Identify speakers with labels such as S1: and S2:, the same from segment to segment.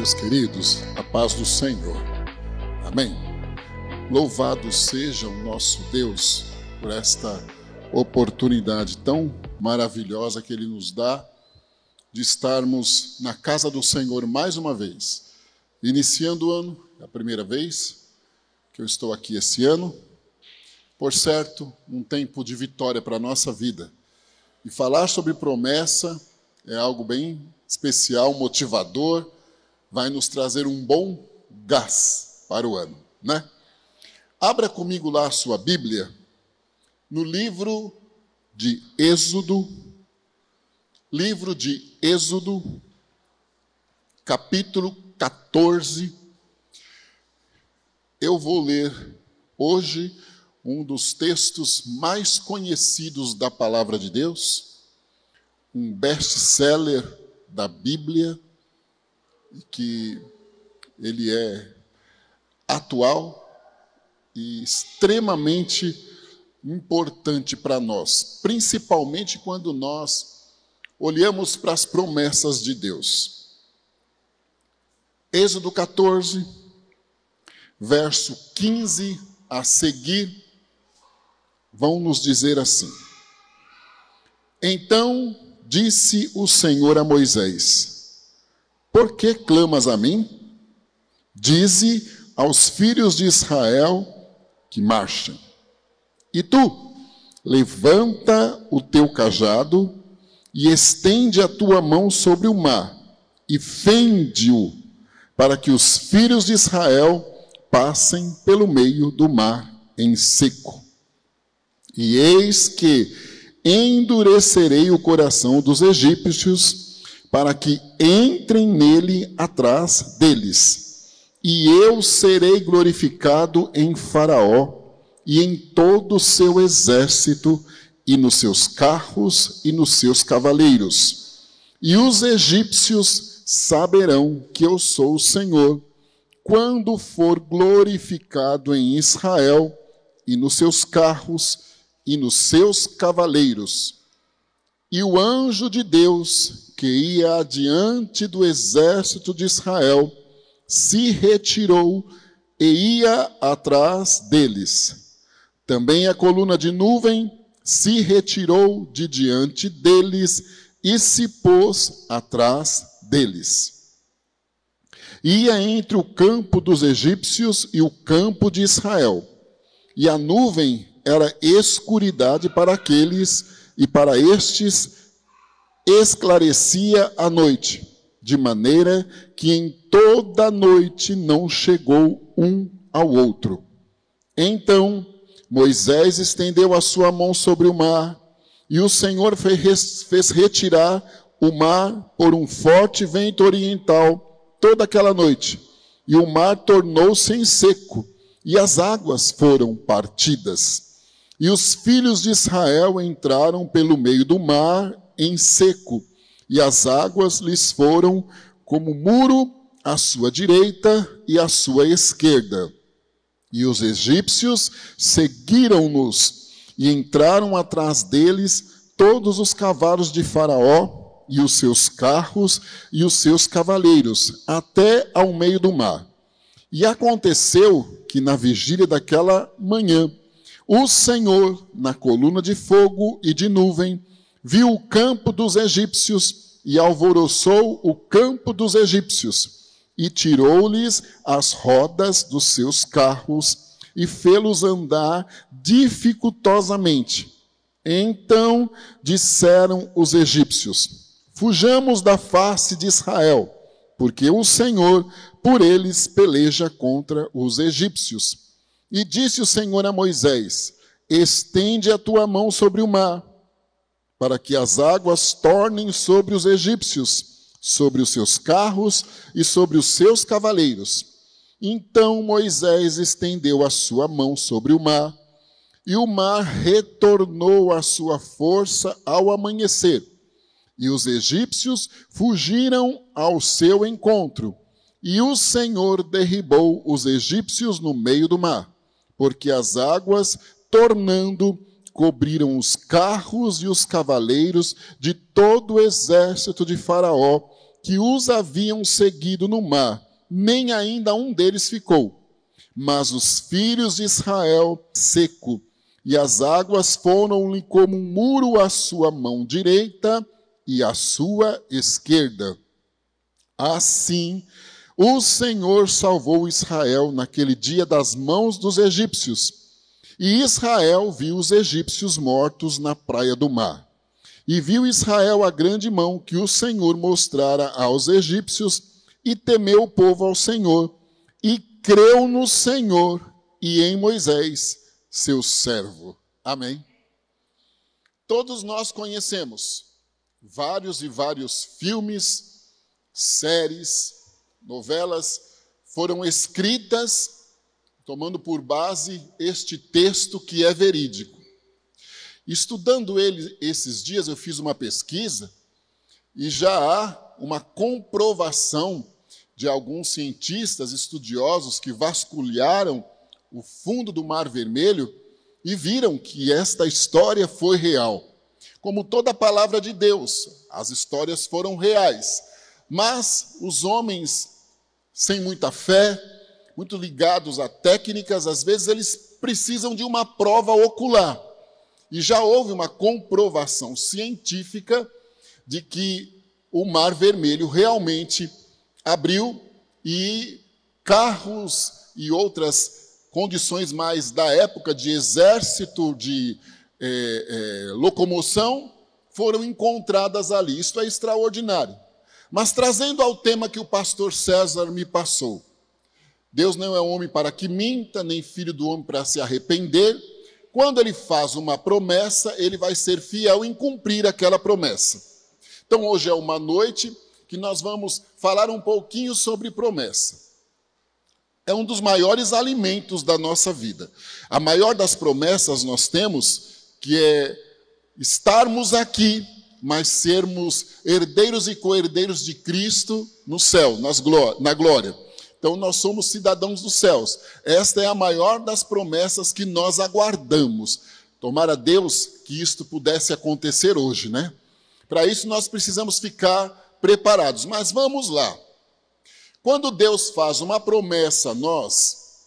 S1: meus queridos, a paz do Senhor. Amém. Louvado seja o nosso Deus por esta oportunidade tão maravilhosa que Ele nos dá de estarmos na casa do Senhor mais uma vez. Iniciando o ano, é a primeira vez que eu estou aqui esse ano. Por certo, um tempo de vitória para a nossa vida. E falar sobre promessa é algo bem especial, motivador, vai nos trazer um bom gás para o ano, né? Abra comigo lá a sua Bíblia, no livro de Êxodo, capítulo 14. Eu vou ler hoje um dos textos mais conhecidos da Palavra de Deus, um best-seller da Bíblia, que ele é atual e extremamente importante para nós, principalmente quando nós olhamos para as promessas de Deus. Êxodo 14, verso 15 a seguir, vão nos dizer assim: Então disse o Senhor a Moisés: Por que clamas a mim? Dize aos filhos de Israel que marchem. E tu, levanta o teu cajado e estende a tua mão sobre o mar e fende-o, para que os filhos de Israel passem pelo meio do mar em seco. E eis que endurecerei o coração dos egípcios, para que entrem nele atrás deles. E eu serei glorificado em Faraó e em todo o seu exército, e nos seus carros e nos seus cavaleiros. E os egípcios saberão que eu sou o Senhor, quando for glorificado em Israel, e nos seus carros e nos seus cavaleiros. E o anjo de Deus, que ia adiante do exército de Israel, se retirou e ia atrás deles. Também a coluna de nuvem se retirou de diante deles e se pôs atrás deles. Ia entre o campo dos egípcios e o campo de Israel, e a nuvem era escuridade para aqueles, e para estes esclarecia a noite, de maneira que em toda a noite não chegou um ao outro. Então Moisés estendeu a sua mão sobre o mar, e o Senhor fez retirar o mar por um forte vento oriental toda aquela noite, e o mar tornou-se em seco, e as águas foram partidas. E os filhos de Israel entraram pelo meio do mar em seco, e as águas lhes foram como muro à sua direita e à sua esquerda. E os egípcios seguiram-nos, e entraram atrás deles todos os cavalos de Faraó, e os seus carros e os seus cavaleiros, até ao meio do mar. E aconteceu que na vigília daquela manhã, o Senhor, na coluna de fogo e de nuvem, viu o campo dos egípcios e alvoroçou o campo dos egípcios, e tirou-lhes as rodas dos seus carros e fê-los andar dificultosamente. Então disseram os egípcios: Fujamos da face de Israel, porque o Senhor por eles peleja contra os egípcios. E disse o Senhor a Moisés: Estende a tua mão sobre o mar, para que as águas tornem sobre os egípcios, sobre os seus carros e sobre os seus cavaleiros. Então Moisés estendeu a sua mão sobre o mar, e o mar retornou à sua força ao amanhecer. E os egípcios fugiram ao seu encontro, e o Senhor derribou os egípcios no meio do mar, porque as águas, tornando, cobriram os carros e os cavaleiros de todo o exército de Faraó que os haviam seguido no mar, nem ainda um deles ficou. Mas os filhos de Israel seco, e as águas foram-lhe como um muro à sua mão direita e à sua esquerda. Assim, o Senhor salvou Israel naquele dia das mãos dos egípcios. E Israel viu os egípcios mortos na praia do mar. E viu Israel a grande mão que o Senhor mostrara aos egípcios, e temeu o povo ao Senhor, e creu no Senhor e em Moisés, seu servo. Amém? Todos nós conhecemos vários e vários filmes, séries, novelas, foram escritas tomando por base este texto que é verídico. Estudando ele esses dias, eu fiz uma pesquisa e já há uma comprovação de alguns cientistas estudiosos que vasculharam o fundo do Mar Vermelho e viram que esta história foi real. Como toda a palavra de Deus, as histórias foram reais, mas os homens sem muita fé, muito ligados a técnicas, às vezes eles precisam de uma prova ocular. E já houve uma comprovação científica de que o Mar Vermelho realmente abriu e carros e outras condições mais da época de exército, de locomoção, foram encontradas ali. Isso é extraordinário. Mas trazendo ao tema que o pastor César me passou, Deus não é homem para que minta, nem filho do homem para se arrepender. Quando ele faz uma promessa, ele vai ser fiel em cumprir aquela promessa. Então, hoje é uma noite que nós vamos falar um pouquinho sobre promessa. É um dos maiores alimentos da nossa vida. A maior das promessas nós temos, que é estarmos aqui, mas sermos herdeiros e co-herdeiros de Cristo no céu, na glória. Então, nós somos cidadãos dos céus. Esta é a maior das promessas que nós aguardamos. Tomara Deus que isto pudesse acontecer hoje, né? Para isso, nós precisamos ficar preparados. Mas vamos lá. Quando Deus faz uma promessa a nós,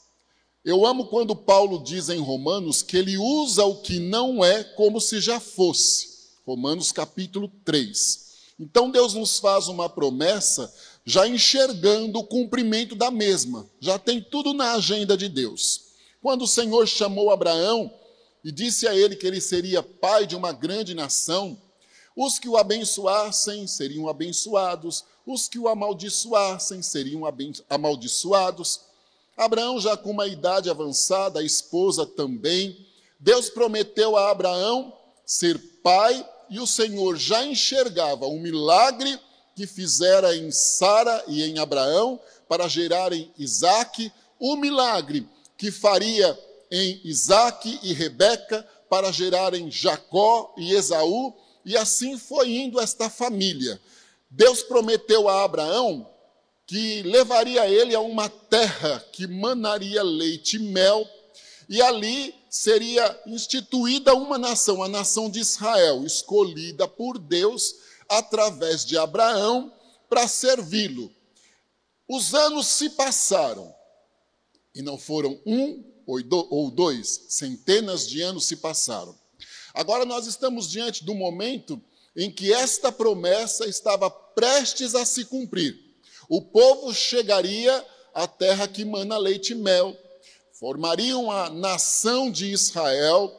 S1: eu amo quando Paulo diz em Romanos que ele usa o que não é como se já fosse. Romanos capítulo 3. Então, Deus nos faz uma promessa já enxergando o cumprimento da mesma. Já tem tudo na agenda de Deus. Quando o Senhor chamou Abraão e disse a ele que ele seria pai de uma grande nação, os que o abençoassem seriam abençoados, os que o amaldiçoassem seriam amaldiçoados. Abraão, já com uma idade avançada, a esposa também, Deus prometeu a Abraão ser pai, e o Senhor já enxergava um milagre que fizera em Sara e em Abraão para gerarem Isaque, o milagre que faria em Isaque e Rebeca para gerarem Jacó e Esaú, e assim foi indo esta família. Deus prometeu a Abraão que levaria ele a uma terra que manaria leite e mel, e ali seria instituída uma nação, a nação de Israel, escolhida por Deus através de Abraão para servi-lo. Os anos se passaram, e não foram um ou dois, centenas de anos se passaram. Agora nós estamos diante do momento em que esta promessa estava prestes a se cumprir. O povo chegaria à terra que mana leite e mel, formariam a nação de Israel,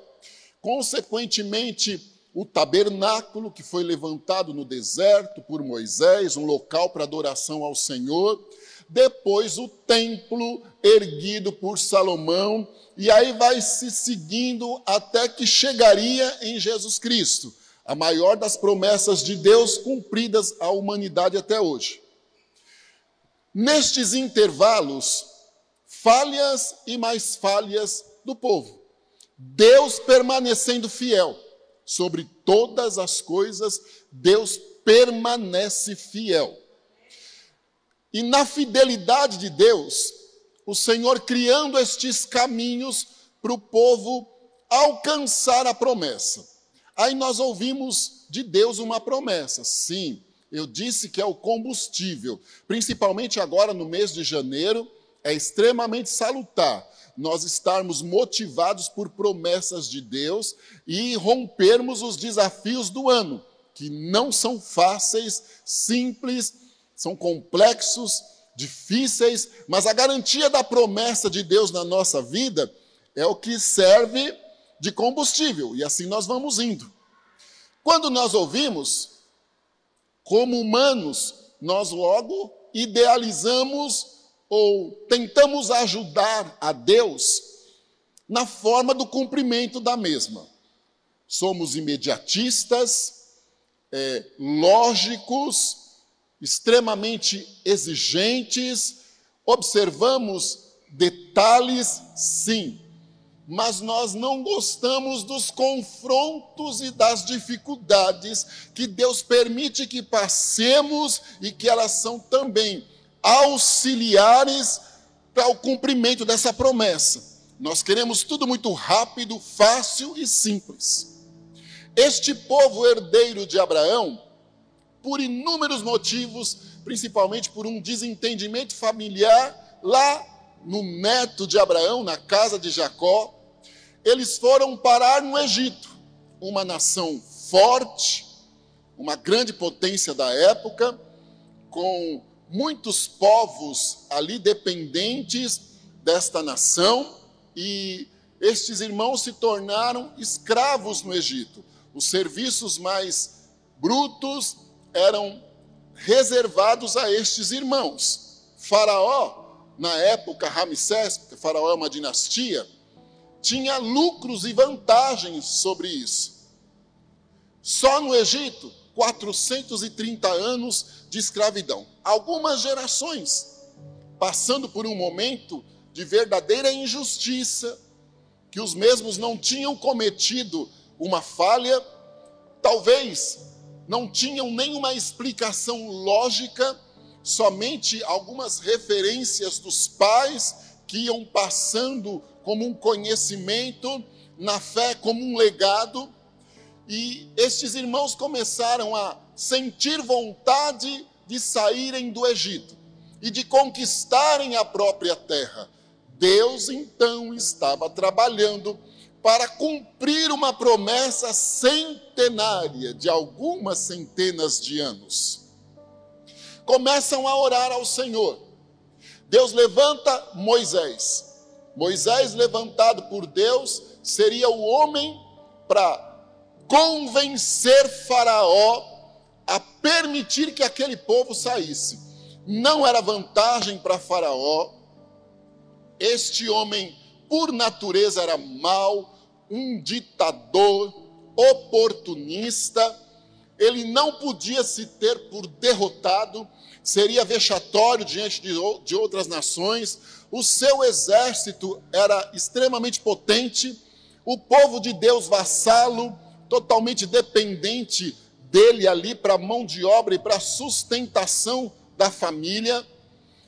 S1: consequentemente o tabernáculo que foi levantado no deserto por Moisés, um local para adoração ao Senhor, depois o templo erguido por Salomão, e aí vai se seguindo até que chegaria em Jesus Cristo, a maior das promessas de Deus cumpridas à humanidade até hoje. Nestes intervalos, falhas e mais falhas do povo. Deus permanecendo fiel. Sobre todas as coisas, Deus permanece fiel. E na fidelidade de Deus, o Senhor criando estes caminhos para o povo alcançar a promessa. Aí nós ouvimos de Deus uma promessa. Sim, Eu disse que é o combustível. Principalmente agora no mês de janeiro, é extremamente salutar nós estarmos motivados por promessas de Deus e rompermos os desafios do ano, que não são fáceis, simples, são complexos, difíceis, mas a garantia da promessa de Deus na nossa vida é o que serve de combustível, e assim nós vamos indo. Quando nós ouvimos, como humanos, nós logo idealizamos ou tentamos ajudar a Deus na forma do cumprimento da mesma. Somos imediatistas, lógicos, extremamente exigentes, observamos detalhes, sim, mas nós não gostamos dos confrontos e das dificuldades que Deus permite que passemos e que elas são também auxiliares para o cumprimento dessa promessa. Nós queremos tudo muito rápido, fácil e simples. Este povo herdeiro de Abraão, por inúmeros motivos, principalmente por um desentendimento familiar, lá no neto de Abraão, na casa de Jacó, eles foram parar no Egito, uma nação forte, uma grande potência da época, com muitos povos ali dependentes desta nação, e estes irmãos se tornaram escravos no Egito. Os serviços mais brutos eram reservados a estes irmãos. Faraó, na época Ramsés, porque Faraó é uma dinastia, tinha lucros e vantagens sobre isso. Só no Egito, 430 anos de escravidão. Algumas gerações passando por um momento de verdadeira injustiça, que os mesmos não tinham cometido uma falha, talvez não tinham nenhuma explicação lógica, somente algumas referências dos pais que iam passando como um conhecimento, na fé como um legado, e estes irmãos começaram a sentir vontade de saírem do Egito e de conquistarem a própria terra. Deus, então, estava trabalhando para cumprir uma promessa centenária de algumas centenas de anos. Começam a orar ao Senhor. Deus levanta Moisés. Moisés, levantado por Deus, seria o homem para convencer Faraó a permitir que aquele povo saísse. Não era vantagem para Faraó. Este homem, por natureza, era mau, um ditador, oportunista. Ele não podia se ter por derrotado, seria vexatório diante de outras nações. O seu exército era extremamente potente, o povo de Deus vassalo, totalmente dependente dele ali para a mão de obra e para a sustentação da família.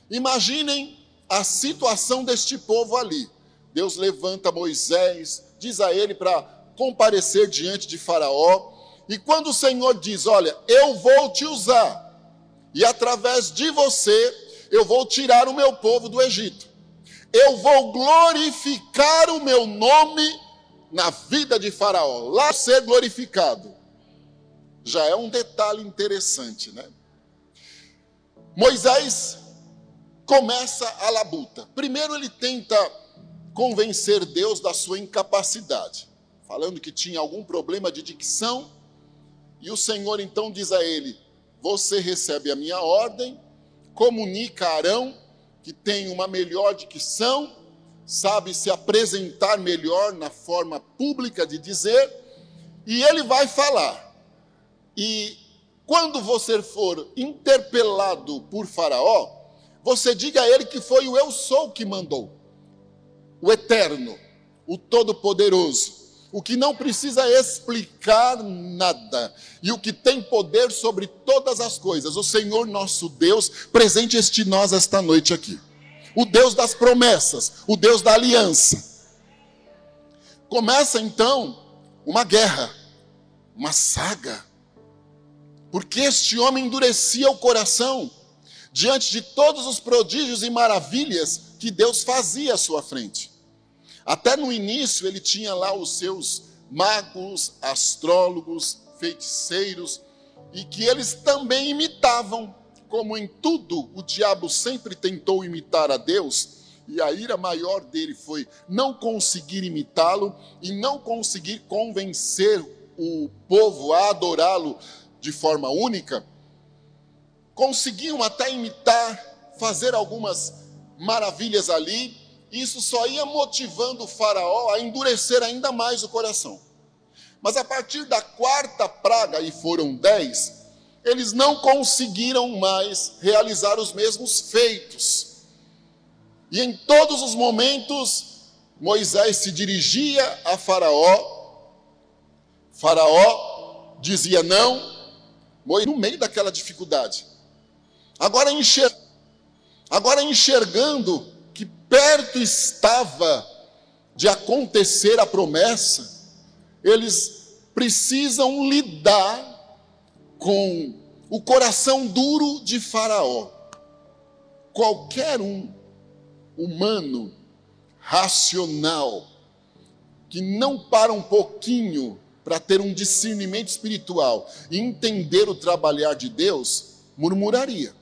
S1: Imaginem a situação deste povo ali. Deus levanta Moisés, diz a ele para comparecer diante de Faraó, e quando o Senhor diz, olha, eu vou te usar, e através de você, eu vou tirar o meu povo do Egito. Eu vou glorificar o meu nome na vida de Faraó. Lá ser glorificado. Já é um detalhe interessante, né? Moisés começa a labuta. Primeiro ele tenta convencer Deus da sua incapacidade, falando que tinha algum problema de dicção, e o Senhor então diz a ele, você recebe a minha ordem, comunica a Arão, que tem uma melhor dicção, sabe se apresentar melhor na forma pública de dizer, e ele vai falar. E quando você for interpelado por Faraó, você diga a ele que foi o eu sou que mandou, o eterno, o todo-poderoso, o que não precisa explicar nada, e o que tem poder sobre todas as coisas, o Senhor nosso Deus, presente este nós esta noite aqui. O Deus das promessas, o Deus da aliança. Começa então uma guerra, uma saga, porque este homem endurecia o coração diante de todos os prodígios e maravilhas que Deus fazia à sua frente. Até no início ele tinha lá os seus magos, astrólogos, feiticeiros, e que eles também imitavam, como em tudo o diabo sempre tentou imitar a Deus, e a ira maior dele foi não conseguir imitá-lo e não conseguir convencer o povo a adorá-lo de forma única. Conseguiam até imitar, fazer algumas maravilhas ali, e isso só ia motivando o faraó a endurecer ainda mais o coração. Mas a partir da quarta praga, e foram 10, eles não conseguiram mais realizar os mesmos feitos. E em todos os momentos, Moisés se dirigia a Faraó. Faraó dizia não, no meio daquela dificuldade. Agora enxergando que perto estava de acontecer a promessa, eles precisam lidar com o coração duro de Faraó. Qualquer um humano, racional, que não para um pouquinho para ter um discernimento espiritual e entender o trabalhar de Deus, murmuraria.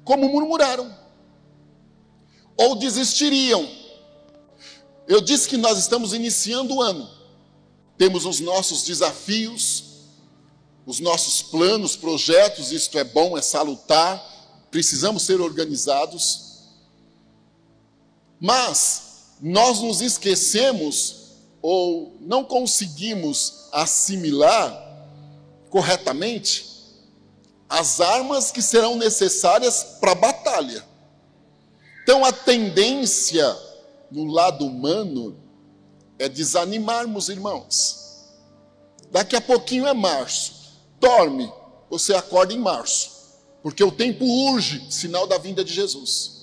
S1: Como murmuraram. Ou desistiriam. Eu disse que nós estamos iniciando o ano. Temos os nossos desafios, os nossos planos, projetos, isto é bom, é salutar, precisamos ser organizados. Mas nós nos esquecemos ou não conseguimos assimilar corretamente as armas que serão necessárias para a batalha. Então a tendência no lado humano é desanimarmos, irmãos. Daqui a pouquinho é março. Dorme, você acorda em março, porque o tempo urge, sinal da vinda de Jesus.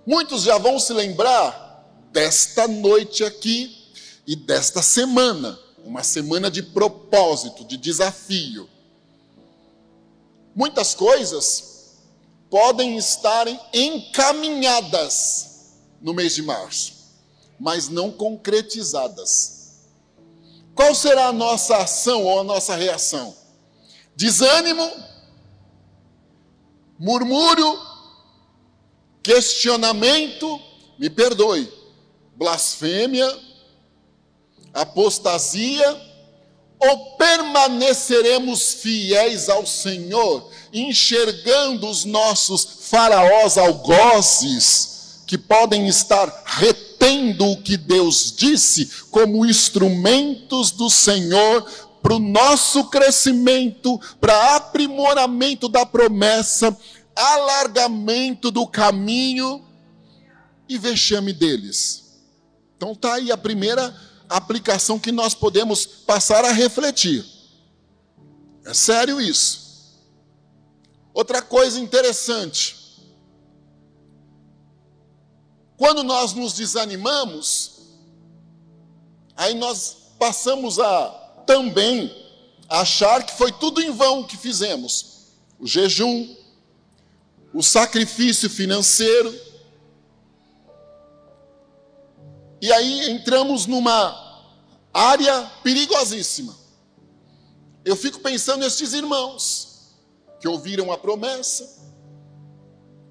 S1: Muitos já vão se lembrar desta noite aqui e desta semana, uma semana de propósito, de desafio. Muitas coisas podem estar encaminhadas no mês de março, mas não concretizadas. Qual será a nossa ação ou a nossa reação? Desânimo, murmúrio, questionamento, me perdoe, blasfêmia, apostasia, ou permaneceremos fiéis ao Senhor, enxergando os nossos faraós algozes, que podem estar retendo o que Deus disse, como instrumentos do Senhor, para o nosso crescimento, para aprimoramento da promessa, alargamento do caminho e vexame deles. Então está aí a primeira aplicação que nós podemos passar a refletir. É sério isso. Outra coisa interessante. Quando nós nos desanimamos, aí nós passamos a também achar que foi tudo em vão que fizemos. O jejum, o sacrifício financeiro. E aí entramos numa área perigosíssima. Eu fico pensando nesses irmãos que ouviram a promessa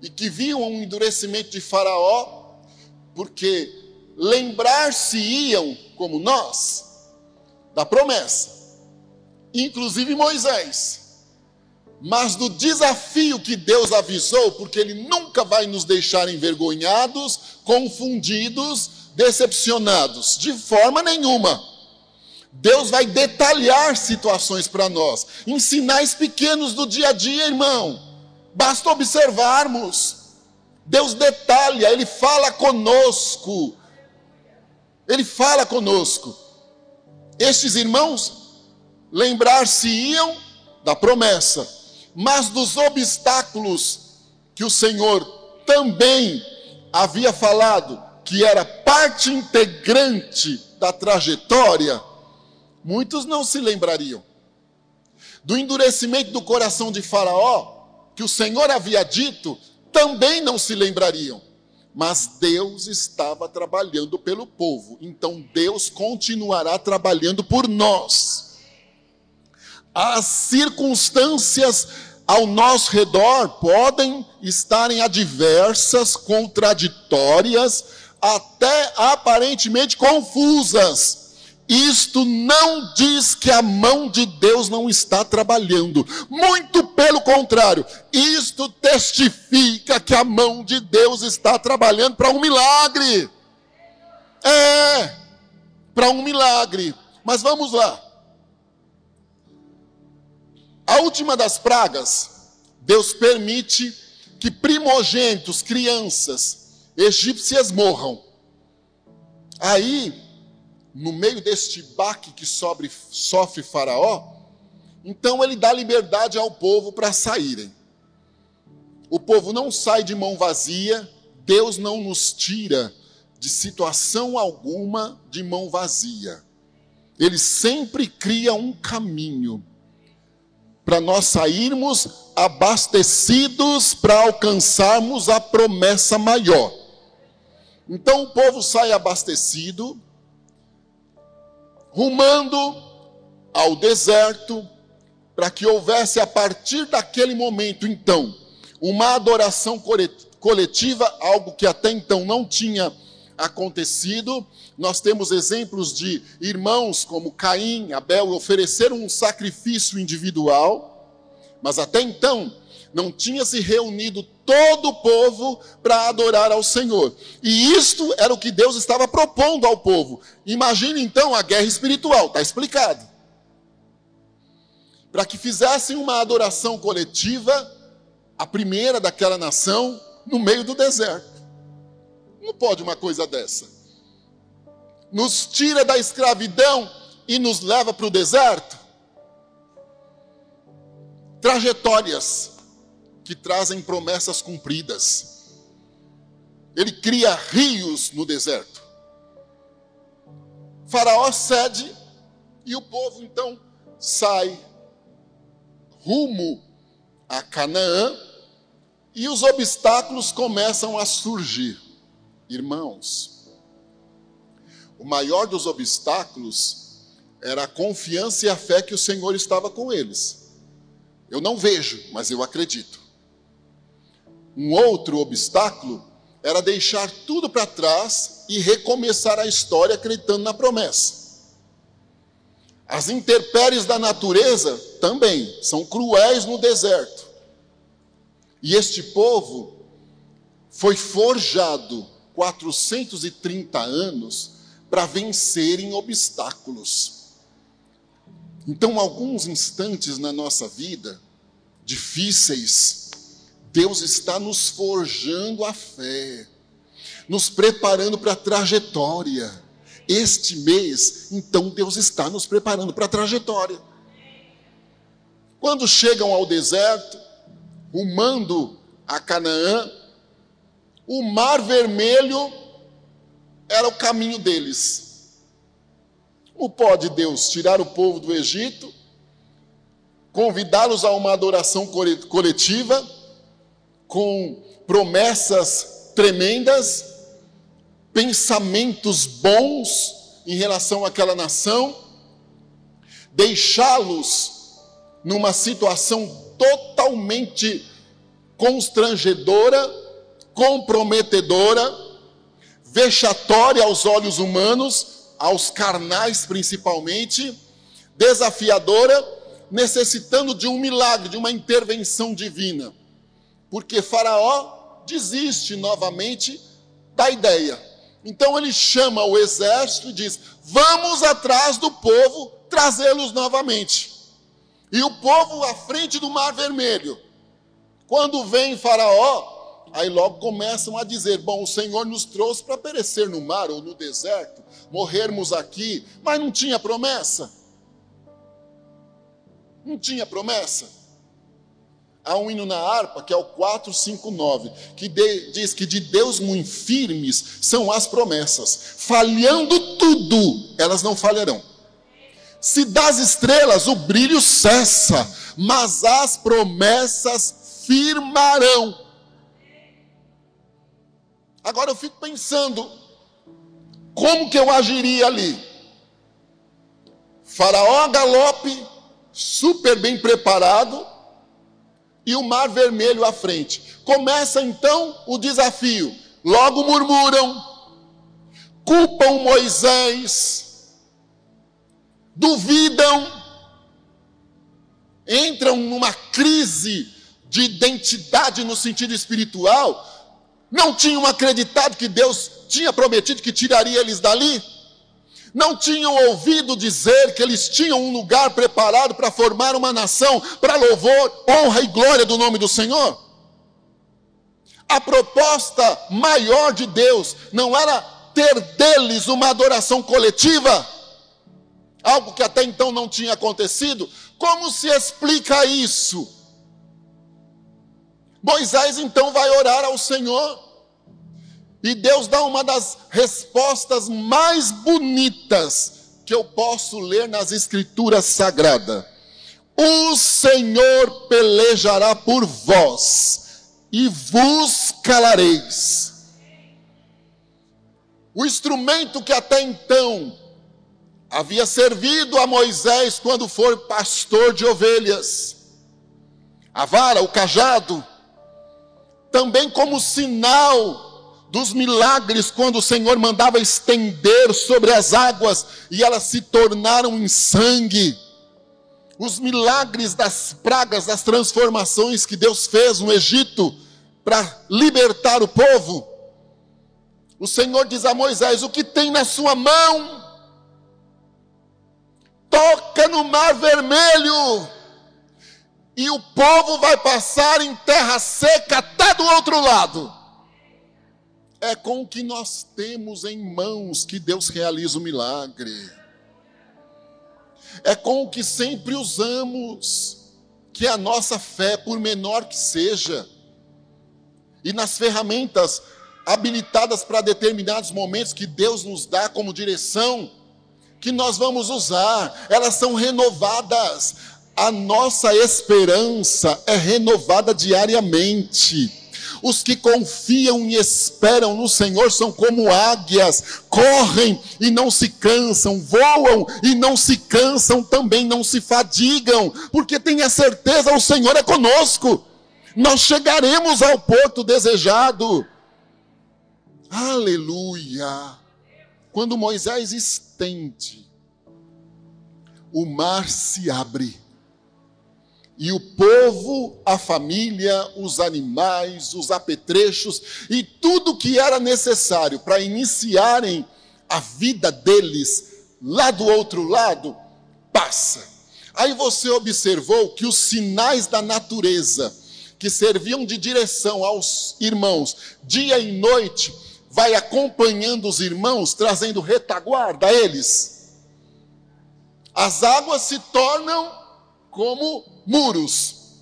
S1: e que viam um endurecimento de Faraó, porque lembrar-se-iam, como nós, da promessa, inclusive Moisés, mas do desafio que Deus avisou, porque Ele nunca vai nos deixar envergonhados, confundidos, decepcionados, de forma nenhuma. Deus vai detalhar situações para nós, em sinais pequenos do dia a dia, irmão. Basta observarmos. Deus detalha, Ele fala conosco. Ele fala conosco. Estes irmãos lembrar-se-iam da promessa, mas dos obstáculos que o Senhor também havia falado, que era parte integrante da trajetória, muitos não se lembrariam. Do endurecimento do coração de Faraó, que o Senhor havia dito, também não se lembrariam. Mas Deus estava trabalhando pelo povo, então Deus continuará trabalhando por nós. As circunstâncias ao nosso redor podem estarem adversas, contraditórias, até aparentemente confusas. Isto não diz que a mão de Deus não está trabalhando. Muito pelo contrário, isto testifica que a mão de Deus está trabalhando para um milagre. Para um milagre. Mas vamos lá. A última das pragas, Deus permite que primogênitos, crianças egípcias morram. Aí, no meio deste baque que sofre Faraó, então ele dá liberdade ao povo para saírem. O povo não sai de mão vazia, Deus não nos tira de situação alguma de mão vazia. Ele sempre cria um caminho para nós sairmos abastecidos para alcançarmos a promessa maior. Então o povo sai abastecido, rumando ao deserto, para que houvesse a partir daquele momento, então, uma adoração coletiva, algo que até então não tinha acontecido. Nós temos exemplos de irmãos como Caim e Abel ofereceram um sacrifício individual, mas até então não tinha se reunido todo o povo para adorar ao Senhor. E isto era o que Deus estava propondo ao povo. Imagine então a guerra espiritual, está explicado. Para que fizessem uma adoração coletiva, a primeira daquela nação, no meio do deserto. Não pode uma coisa dessa. Nos tira da escravidão e nos leva para o deserto. Trajetórias que trazem promessas cumpridas. Ele cria rios no deserto. Faraó cede e o povo então sai rumo a Canaã e os obstáculos começam a surgir. Irmãos, o maior dos obstáculos era a confiança e a fé que o Senhor estava com eles. Eu não vejo, mas eu acredito. Um outro obstáculo era deixar tudo para trás e recomeçar a história acreditando na promessa. As intempéries da natureza também são cruéis no deserto. E este povo foi forjado 430 anos para vencerem obstáculos. Então, alguns instantes na nossa vida, difíceis, Deus está nos forjando a fé, nos preparando para a trajetória. Este mês, então, Deus está nos preparando para a trajetória. Quando chegam ao deserto, rumando a Canaã, o Mar Vermelho era o caminho deles. Como pode Deus tirar o povo do Egito, convidá-los a uma adoração coletiva, com promessas tremendas, pensamentos bons em relação àquela nação, deixá-los numa situação totalmente constrangedora, comprometedora, vexatória aos olhos humanos, aos carnais principalmente, desafiadora, necessitando de um milagre, de uma intervenção divina. Porque Faraó desiste novamente da ideia. Então ele chama o exército e diz: vamos atrás do povo, trazê-los novamente. E o povo à frente do Mar Vermelho. Quando vem Faraó, aí logo começam a dizer: bom, o Senhor nos trouxe para perecer no mar ou no deserto, morrermos aqui, mas não tinha promessa. Não tinha promessa. Há um hino na harpa, que é o 459, que diz que de Deus muito firmes são as promessas. Falhando tudo, elas não falharão. Se das estrelas o brilho cessa, mas as promessas firmarão. Agora eu fico pensando, como que eu agiria ali? Faraó a galope, super bem preparado, e o mar vermelho à frente. Começa então o desafio. Logo murmuram, culpam Moisés, duvidam, entram numa crise de identidade no sentido espiritual. Não tinham acreditado que Deus tinha prometido que tiraria eles dali. Não tinham ouvido dizer que eles tinham um lugar preparado para formar uma nação, para louvor, honra e glória do nome do Senhor. A proposta maior de Deus não era ter deles uma adoração coletiva, algo que até então não tinha acontecido. Como se explica isso? Moisés então vai orar ao Senhor, e Deus dá uma das respostas mais bonitas que eu posso ler nas Escrituras Sagradas. O Senhor pelejará por vós, e vos calareis. O instrumento que até então havia servido a Moisés quando foi pastor de ovelhas, a vara, o cajado, também como sinal dos milagres, quando o Senhor mandava estender sobre as águas e elas se tornaram em sangue. Os milagres das pragas, das transformações que Deus fez no Egito para libertar o povo. O Senhor diz a Moisés: o que tem na sua mão? Toca no mar vermelho, e o povo vai passar em terra seca até do outro lado. É com o que nós temos em mãos que Deus realiza o milagre. É com o que sempre usamos, que é a nossa fé, por menor que seja. E nas ferramentas habilitadas para determinados momentos que Deus nos dá como direção, que nós vamos usar, elas são renovadas. A nossa esperança é renovada diariamente. Os que confiam e esperam no Senhor são como águias, correm e não se cansam, voam e não se cansam, também não se fadigam, porque tem a certeza, o Senhor é conosco. Nós chegaremos ao porto desejado. Aleluia! Quando Moisés estende, o mar se abre. E o povo, a família, os animais, os apetrechos e tudo que era necessário para iniciarem a vida deles lá do outro lado, passa. Aí você observou que os sinais da natureza, que serviam de direção aos irmãos dia e noite, vai acompanhando os irmãos, trazendo retaguarda a eles. As águas se tornam como muros.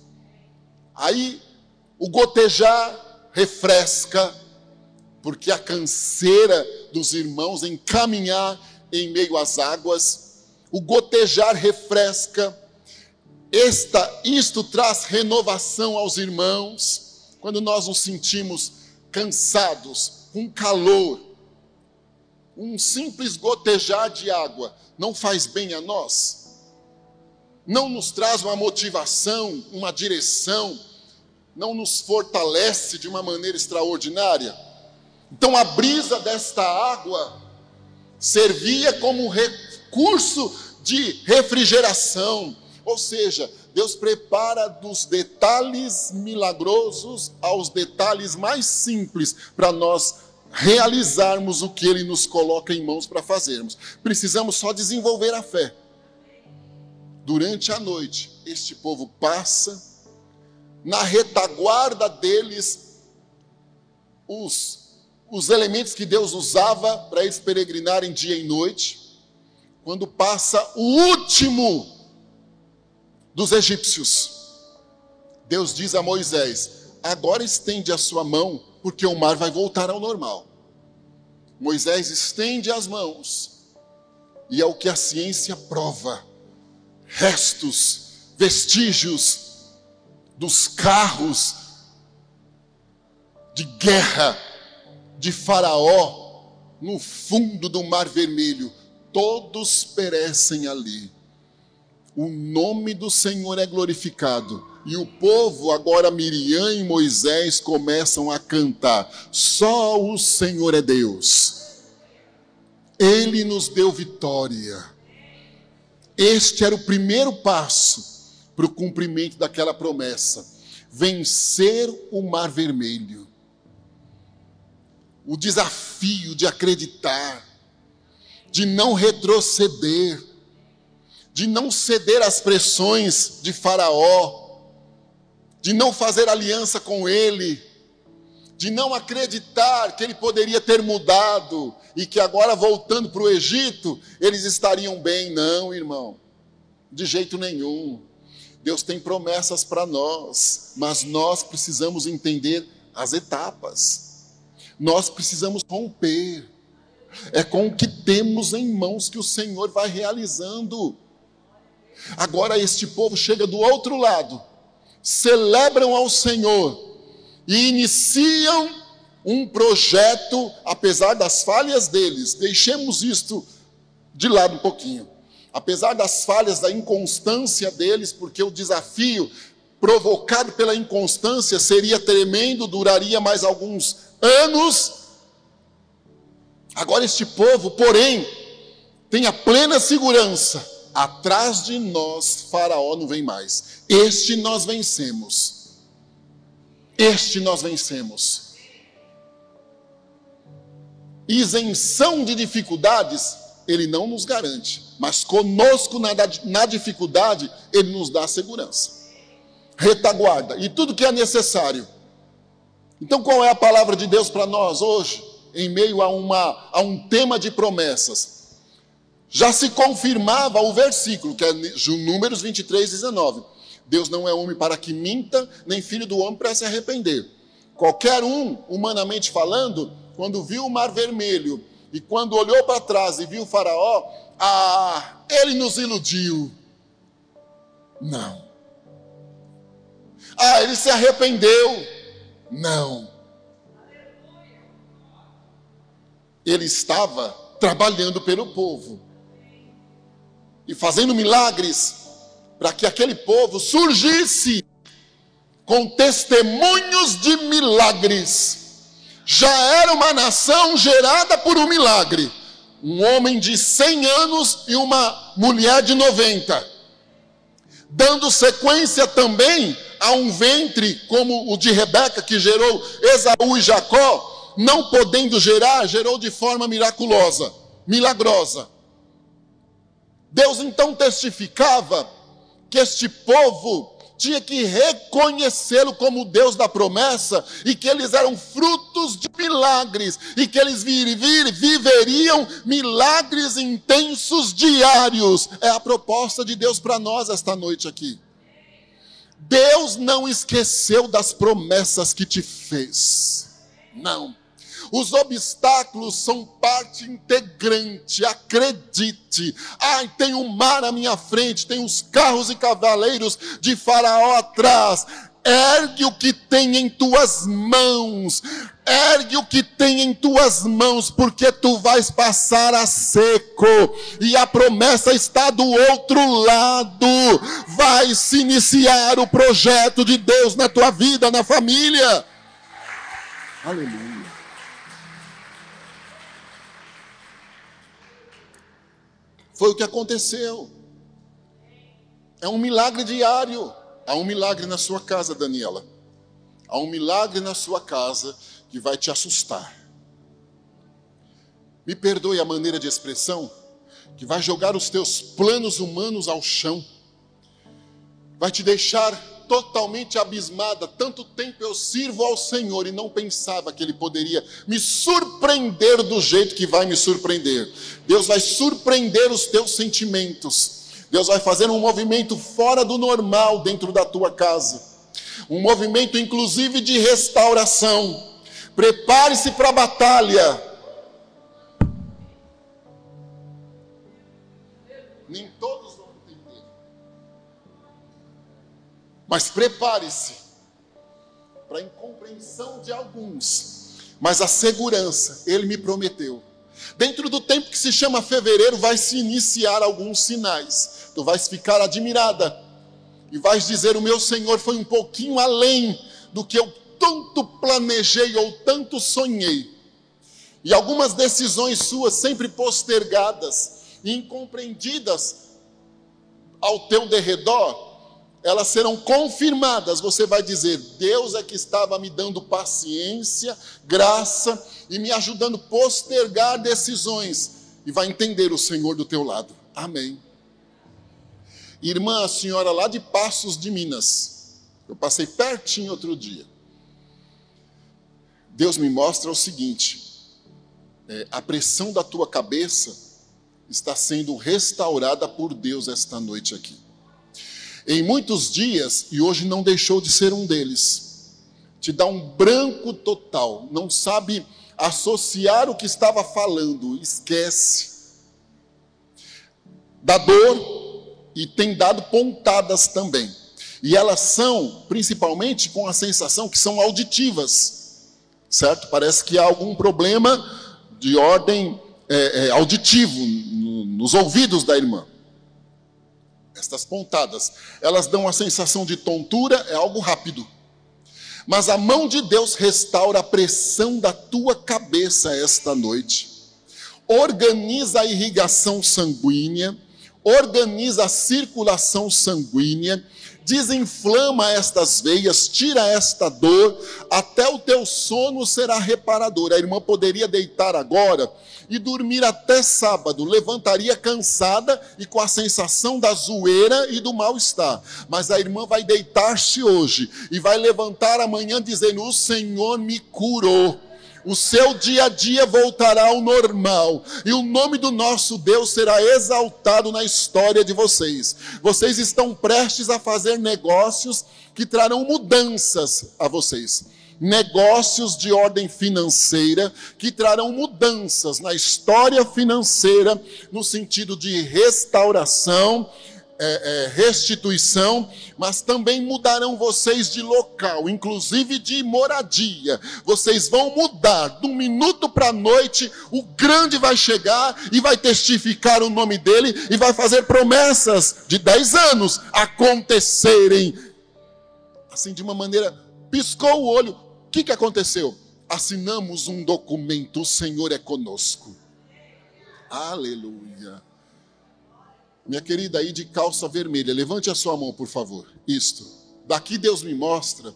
S1: Aí o gotejar refresca, porque a canseira dos irmãos em caminhar em meio às águas, o gotejar refresca. Isto traz renovação aos irmãos. Quando nós nos sentimos cansados, com calor, um simples gotejar de água não faz bem a nós? Não nos traz uma motivação, uma direção, não nos fortalece de uma maneira extraordinária? Então a brisa desta água servia como recurso de refrigeração, ou seja, Deus prepara dos detalhes milagrosos aos detalhes mais simples para nós realizarmos o que Ele nos coloca em mãos para fazermos. Precisamos só desenvolver a fé. Durante a noite, este povo passa, na retaguarda deles, os elementos que Deus usava para eles peregrinarem dia e noite. Quando passa o último dos egípcios, Deus diz a Moisés: agora estende a sua mão, porque o mar vai voltar ao normal. Moisés estende as mãos, e é o que a ciência prova. restos, vestígios dos carros de guerra de Faraó no fundo do Mar Vermelho. Todos perecem ali. O nome do Senhor é glorificado. E o povo, agora Miriam e Moisés, começam a cantar: só o Senhor é Deus. Ele nos deu vitória. Este era o primeiro passo para o cumprimento daquela promessa: vencer o Mar Vermelho. O desafio de acreditar, de não retroceder, de não ceder às pressões de Faraó, de não fazer aliança com ele, de não acreditar que ele poderia ter mudado e que agora, voltando para o Egito, eles estariam bem. Não, irmão, de jeito nenhum. Deus tem promessas para nós, mas nós precisamos entender as etapas. Nós precisamos romper. É com o que temos em mãos que o Senhor vai realizando. Agora este povo chega do outro lado, celebram ao Senhor e iniciam um projeto, apesar das falhas deles. Deixemos isto de lado um pouquinho. Apesar das falhas, da inconstância deles, porque o desafio provocado pela inconstância seria tremendo, duraria mais alguns anos. Agora este povo, porém, tem a plena segurança: atrás de nós Faraó não vem mais. Este nós vencemos. Este nós vencemos. Isenção de dificuldades ele não nos garante, mas conosco na dificuldade ele nos dá segurança, retaguarda e tudo que é necessário. Então, qual é a palavra de Deus para nós hoje, em meio a um tema de promessas? Já se confirmava o versículo, que é Números 23, 19. Deus não é homem para que minta, nem filho do homem para se arrepender. Qualquer um, humanamente falando, quando viu o Mar Vermelho e quando olhou para trás e viu o Faraó, ele nos iludiu. Não. Ele se arrependeu. Não. Ele estava trabalhando pelo povo e fazendo milagres para que aquele povo surgisse com testemunhos de milagres. Já era uma nação gerada por um milagre. Um homem de 100 anos e uma mulher de 90. Dando sequência também a um ventre como o de Rebeca, que gerou Esaú e Jacó, não podendo gerar, gerou de forma miraculosa, milagrosa. Deus então testificava que este povo tinha que reconhecê-lo como Deus da promessa, e que eles eram frutos de milagres, e que eles viveriam milagres intensos diários. É a proposta de Deus para nós esta noite aqui. Deus não esqueceu das promessas que te fez. Não. Os obstáculos são parte integrante, acredite. Tem um mar à minha frente, tem os carros e cavaleiros de Faraó atrás. Ergue o que tem em tuas mãos. Ergue o que tem em tuas mãos, porque tu vais passar a seco. E a promessa está do outro lado. Vai se iniciar o projeto de Deus na tua vida, na família. Aleluia. Foi o que aconteceu. É um milagre diário. Há um milagre na sua casa, Daniela. Há um milagre na sua casa que vai te assustar. Me perdoe a maneira de expressão, que vai jogar os teus planos humanos ao chão. Vai te deixar totalmente abismada. Tanto tempo eu sirvo ao Senhor e não pensava que Ele poderia me surpreender do jeito que vai me surpreender. Deus vai surpreender os teus sentimentos. Deus vai fazer um movimento fora do normal dentro da tua casa. Um movimento inclusive de restauração. Prepare-se para a batalha. Nem todos vão entender. Mas prepare-se para a incompreensão de alguns, mas a segurança, ele me prometeu. Dentro do tempo que se chama fevereiro, vai se iniciar alguns sinais. Tu vais ficar admirada e vais dizer: o meu Senhor foi um pouquinho além do que eu tanto planejei ou tanto sonhei. E algumas decisões suas sempre postergadas e incompreendidas ao teu derredor, elas serão confirmadas. Você vai dizer: Deus é que estava me dando paciência, graça e me ajudando a postergar decisões. E vai entender o Senhor do teu lado. Amém. Irmã, a senhora lá de Passos de Minas, eu passei pertinho outro dia. Deus me mostra o seguinte: a pressão da tua cabeça está sendo restaurada por Deus esta noite aqui. Em muitos dias, e hoje não deixou de ser um deles, te dá um branco total, não sabe associar o que estava falando, esquece. Dá dor e tem dado pontadas também. E elas são, principalmente, com a sensação que são auditivas, certo? Parece que há algum problema de ordem auditivo nos ouvidos da irmã. Estas pontadas, elas dão a sensação de tontura, é algo rápido. Mas a mão de Deus restaura a pressão da tua cabeça esta noite. Organiza a irrigação sanguínea, organiza a circulação sanguínea, desinflama estas veias, tira esta dor, até o teu sono será reparador. A irmã poderia deitar agora e dormir até sábado, levantaria cansada e com a sensação da zoeira e do mal-estar. Mas a irmã vai deitar-se hoje e vai levantar amanhã dizendo: o Senhor me curou. O seu dia a dia voltará ao normal. E o nome do nosso Deus será exaltado na história de vocês. Vocês estão prestes a fazer negócios que trarão mudanças a vocês. Negócios de ordem financeira que trarão mudanças na história financeira, no sentido de restauração, restituição, mas também mudarão vocês de local, inclusive de moradia. Vocês vão mudar, de um minuto para a noite, o grande vai chegar e vai testificar o nome dele e vai fazer promessas de 10 anos acontecerem. Assim, de uma maneira, piscou o olho. O que aconteceu? Assinamos um documento, o Senhor é conosco. Aleluia. Minha querida aí de calça vermelha, levante a sua mão, por favor. Isto. Daqui Deus me mostra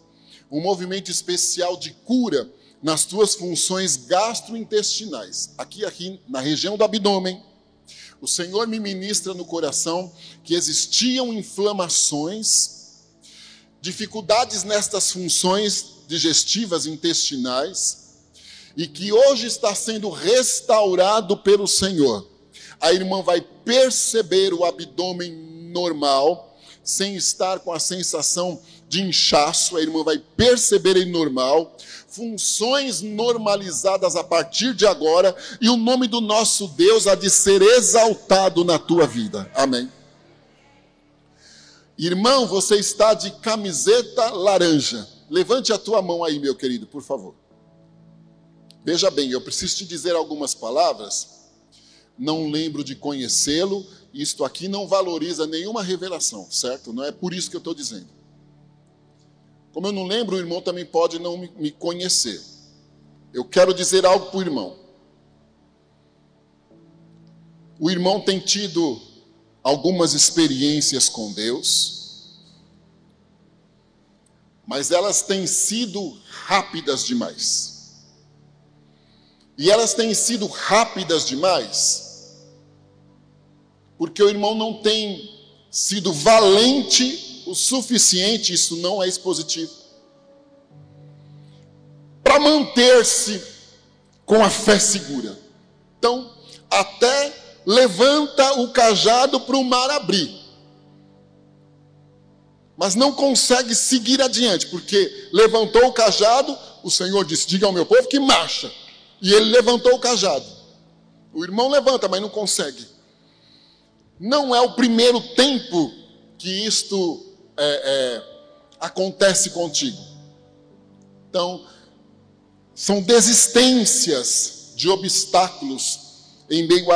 S1: um movimento especial de cura nas tuas funções gastrointestinais. Aqui na região do abdômen. O Senhor me ministra no coração que existiam inflamações, dificuldades nestas funções digestivas intestinais, e que hoje está sendo restaurado pelo Senhor. A irmã vai perceber o abdômen normal, sem estar com a sensação de inchaço. A irmã vai perceber ele normal, funções normalizadas a partir de agora, e o nome do nosso Deus há de ser exaltado na tua vida. Amém. Irmão, você está de camiseta laranja. Levante a tua mão aí, meu querido, por favor. Veja bem, eu preciso te dizer algumas palavras. Não lembro de conhecê-lo. Isto aqui não valoriza nenhuma revelação, certo? Não é por isso que eu estou dizendo. Como eu não lembro, o irmão também pode não me conhecer. Eu quero dizer algo para o irmão. O irmão tem tido algumas experiências com Deus, mas elas têm sido rápidas demais. E elas têm sido rápidas demais porque o irmão não tem sido valente o suficiente, isso não é expositivo, para manter-se com a fé segura. Então, até levanta o cajado para o mar abrir, mas não consegue seguir adiante, porque levantou o cajado, o Senhor disse: diga ao meu povo que marcha. E ele levantou o cajado. O irmão levanta, mas não consegue. Não é o primeiro tempo que isto acontece contigo. Então, são desistências de obstáculos em meio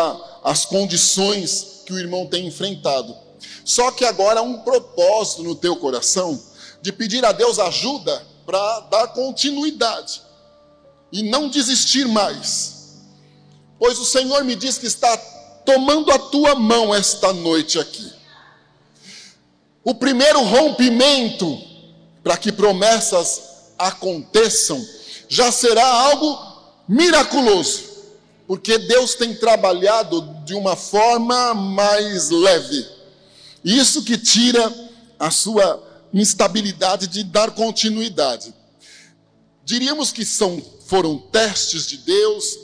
S1: às condições que o irmão tem enfrentado. Só que agora há um propósito no teu coração de pedir a Deus ajuda para dar continuidade e não desistir mais. Pois o Senhor me diz que está tomando a tua mão esta noite aqui. O primeiro rompimento para que promessas aconteçam já será algo miraculoso, porque Deus tem trabalhado de uma forma mais leve. Isso que tira a sua instabilidade de dar continuidade. Diríamos que foram testes de Deus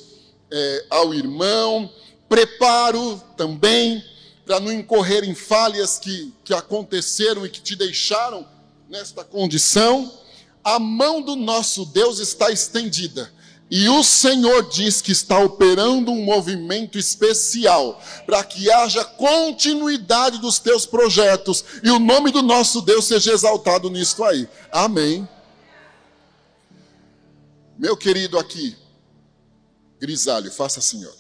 S1: ao irmão, preparo também para não incorrer em falhas que aconteceram e que te deixaram nesta condição. A mão do nosso Deus está estendida. E o Senhor diz que está operando um movimento especial para que haja continuidade dos teus projetos e o nome do nosso Deus seja exaltado nisto aí. Amém. Meu querido aqui, grisalho, faça assim, ó.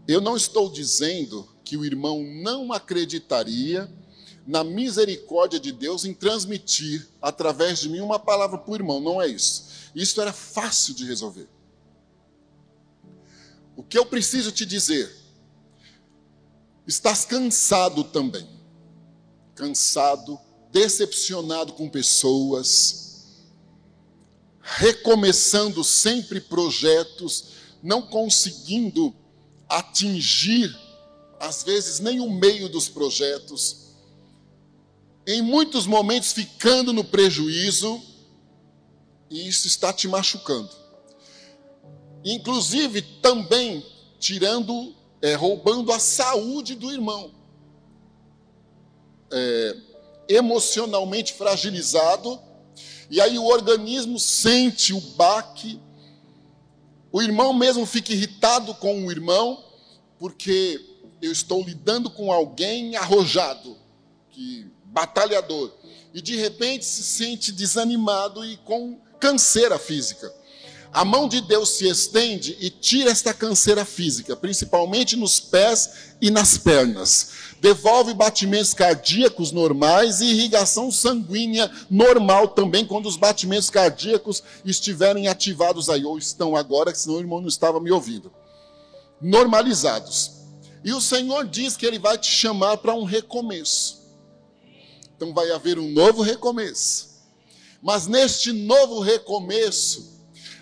S1: Eu não estou dizendo que o irmão não acreditaria na misericórdia de Deus em transmitir através de mim uma palavra para o irmão. Não é isso. Isso era fácil de resolver. O que eu preciso te dizer? Estás cansado também. Cansado, decepcionado com pessoas, recomeçando sempre projetos, não conseguindo atingir, às vezes, nem o meio dos projetos. Em muitos momentos ficando no prejuízo. E isso está te machucando. Inclusive, também roubando a saúde do irmão. Emocionalmente fragilizado. E aí o organismo sente o baque. O irmão mesmo fica irritado com o irmão, porque eu estou lidando com alguém arrojado, batalhador. E de repente se sente desanimado e com canseira física. A mão de Deus se estende e tira esta canseira física, principalmente nos pés e nas pernas. Devolve batimentos cardíacos normais e irrigação sanguínea normal também, quando os batimentos cardíacos estiverem ativados aí, ou estão agora, senão o irmão não estava me ouvindo. Normalizados. E o Senhor diz que Ele vai te chamar para um recomeço. Então vai haver um novo recomeço. Mas neste novo recomeço,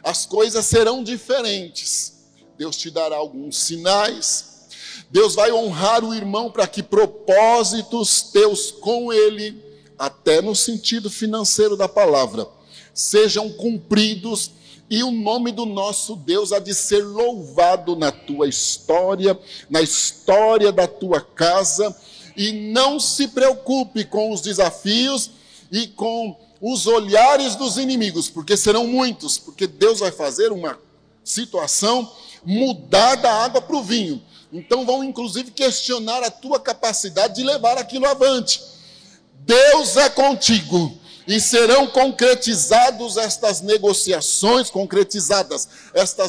S1: as coisas serão diferentes. Deus te dará alguns sinais. Deus vai honrar o irmão para que propósitos teus com ele, até no sentido financeiro da palavra, sejam cumpridos. E o nome do nosso Deus há de ser louvado na tua história, na história da tua casa. E não se preocupe com os desafios e com os olhares dos inimigos, porque serão muitos, porque Deus vai fazer uma situação mudar da água para o vinho. Então vão inclusive questionar a tua capacidade de levar aquilo avante. Deus é contigo e serão concretizadas estas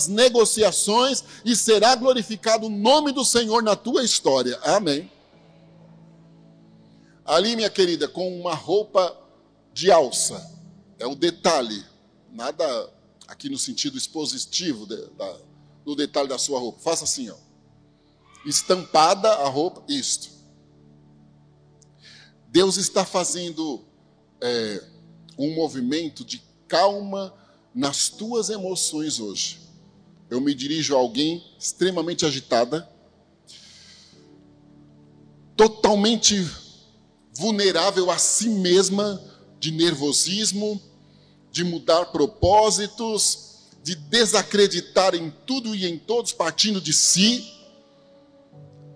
S1: negociações e será glorificado o nome do Senhor na tua história. Amém. Ali, minha querida, com uma roupa de alça, é o detalhe, nada aqui no sentido expositivo do detalhe da sua roupa. Faça assim, ó. Estampada a roupa, isto. Deus está fazendo um movimento de calma nas tuas emoções hoje. Eu me dirijo a alguém extremamente agitada, totalmente vulnerável a si mesma, de nervosismo, de mudar propósitos, de desacreditar em tudo e em todos, partindo de si,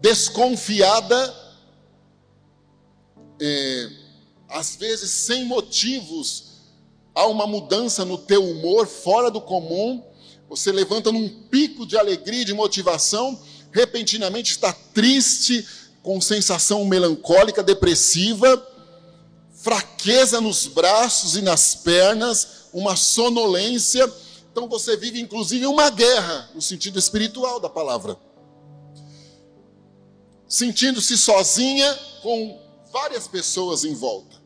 S1: desconfiada, às vezes sem motivos. Há uma mudança no teu humor fora do comum, você levanta num pico de alegria e de motivação, repentinamente está triste, com sensação melancólica, depressiva, fraqueza nos braços e nas pernas, uma sonolência. Então você vive inclusive uma guerra, no sentido espiritual da palavra. Sentindo-se sozinha com várias pessoas em volta.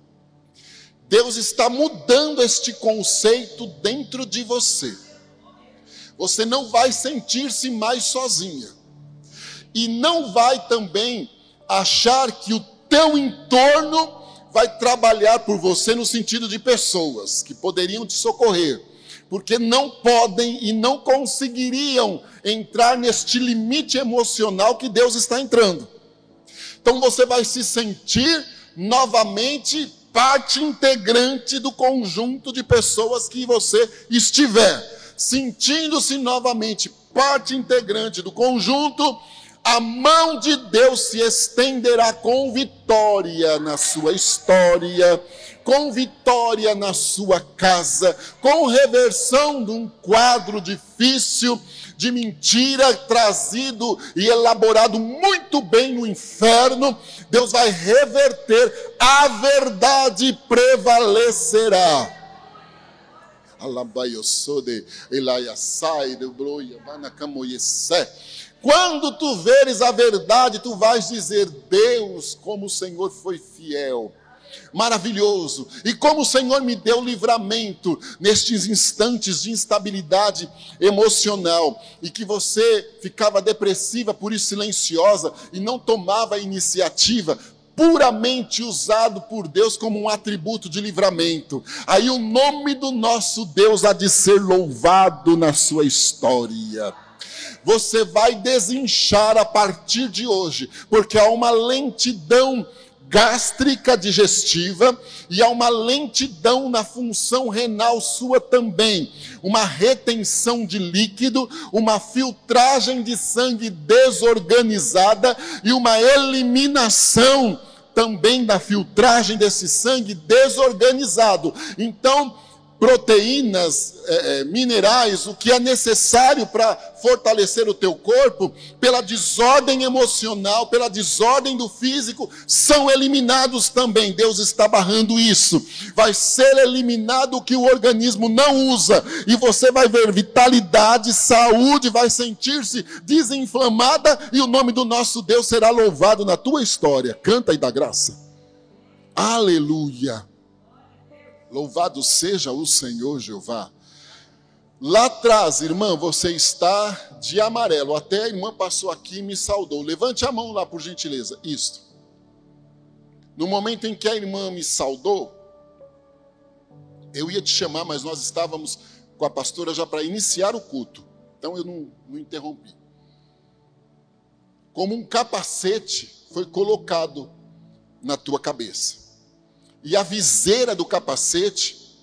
S1: Deus está mudando este conceito dentro de você. Você não vai sentir-se mais sozinha. E não vai também achar que o teu entorno vai trabalhar por você no sentido de pessoas que poderiam te socorrer. Porque não podem e não conseguiriam entrar neste limite emocional que Deus está entrando. Então você vai se sentir novamente parte integrante do conjunto de pessoas que você estiver. Sentindo-se novamente parte integrante do conjunto, a mão de Deus se estenderá com vitória na sua história, com vitória na sua casa, com reversão de um quadro difícil, de mentira trazido e elaborado muito bem no inferno. Deus vai reverter, a verdade prevalecerá. Quando tu veres a verdade, tu vais dizer: Deus, como o Senhor foi fiel, maravilhoso, e como o Senhor me deu livramento nestes instantes de instabilidade emocional, e que você ficava depressiva, por isso silenciosa, e não tomava a iniciativa, puramente usado por Deus como um atributo de livramento. Aí o nome do nosso Deus há de ser louvado na sua história. Você vai desinchar a partir de hoje, porque há uma lentidão gástrica digestiva e há uma lentidão na função renal sua também, uma retenção de líquido, uma filtragem de sangue desorganizada e uma eliminação também da filtragem desse sangue desorganizado. Então, proteínas, minerais, o que é necessário para fortalecer o teu corpo, pela desordem emocional, pela desordem do físico, são eliminados também. Deus está barrando isso. Vai ser eliminado o que o organismo não usa, e você vai ver vitalidade, saúde, vai sentir-se desinflamada, e o nome do nosso Deus será louvado na tua história. Canta e dá graça. Aleluia. Louvado seja o Senhor Jeová. Lá atrás, irmã, você está de amarelo. Até a irmã passou aqui e me saudou. Levante a mão lá, por gentileza. Isto. No momento em que a irmã me saudou, eu ia te chamar, mas nós estávamos com a pastora já para iniciar o culto. Então eu não interrompi. Como um capacete foi colocado na tua cabeça. E a viseira do capacete,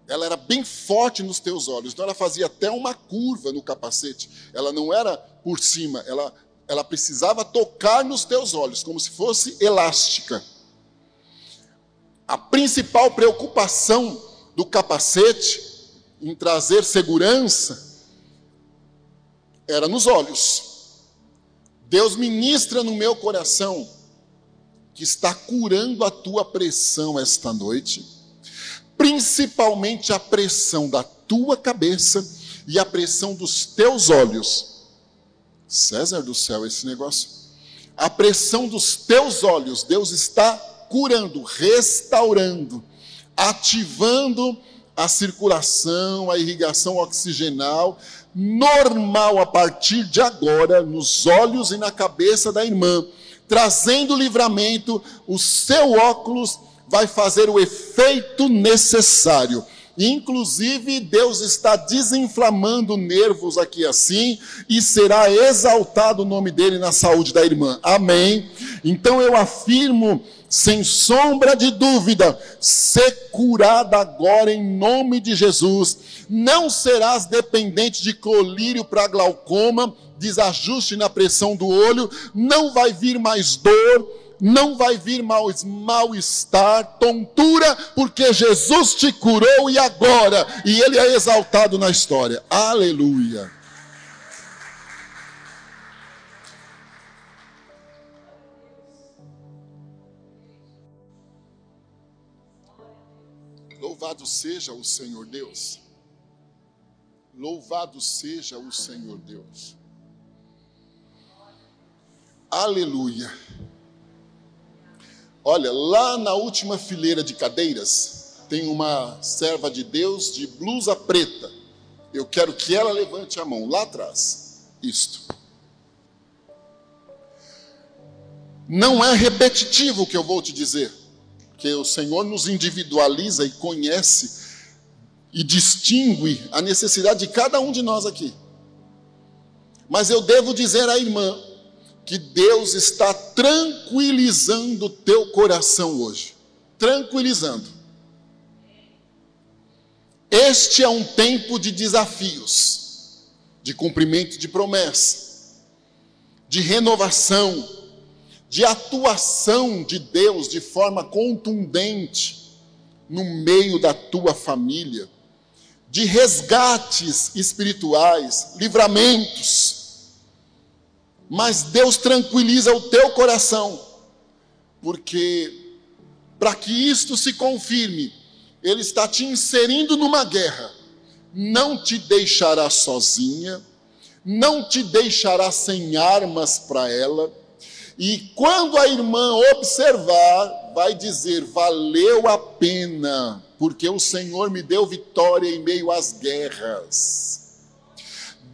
S1: ela era bem forte nos teus olhos. Então ela fazia até uma curva no capacete. Ela não era por cima, ela precisava tocar nos teus olhos, como se fosse elástica. A principal preocupação do capacete em trazer segurança era nos olhos. Deus ministra no meu coração que está curando a tua pressão esta noite, principalmente a pressão da tua cabeça e a pressão dos teus olhos. César do céu, esse negócio. A pressão dos teus olhos, Deus está curando, restaurando, ativando a circulação, a irrigação oxigenal, normal a partir de agora, nos olhos e na cabeça da irmã, trazendo livramento. O seu óculos vai fazer o efeito necessário. Inclusive, Deus está desinflamando nervos aqui assim, e será exaltado o nome dele na saúde da irmã. Amém? Então eu afirmo, sem sombra de dúvida, ser curada agora em nome de Jesus. Não serás dependente de colírio para glaucoma, desajuste na pressão do olho, não vai vir mais dor, não vai vir mais mal-estar, tontura, porque Jesus te curou e agora, e ele é exaltado na história. Aleluia. Louvado seja o Senhor Deus. Louvado seja o Senhor Deus. Aleluia. Olha, lá na última fileira de cadeiras, tem uma serva de Deus de blusa preta. Eu quero que ela levante a mão lá atrás. Isto. Não é repetitivo o que eu vou te dizer, porque o Senhor nos individualiza e conhece e distingue a necessidade de cada um de nós aqui. Mas eu devo dizer à irmã que Deus está tranquilizando o teu coração hoje. Tranquilizando. Este é um tempo de desafios, de cumprimento de promessa, de renovação, de atuação de Deus de forma contundente no meio da tua família, de resgates espirituais, livramentos. Mas Deus tranquiliza o teu coração, porque para que isto se confirme, Ele está te inserindo numa guerra. Não te deixará sozinha, não te deixará sem armas para ela. E quando a irmã observar, vai dizer: valeu a pena, porque o Senhor me deu vitória em meio às guerras.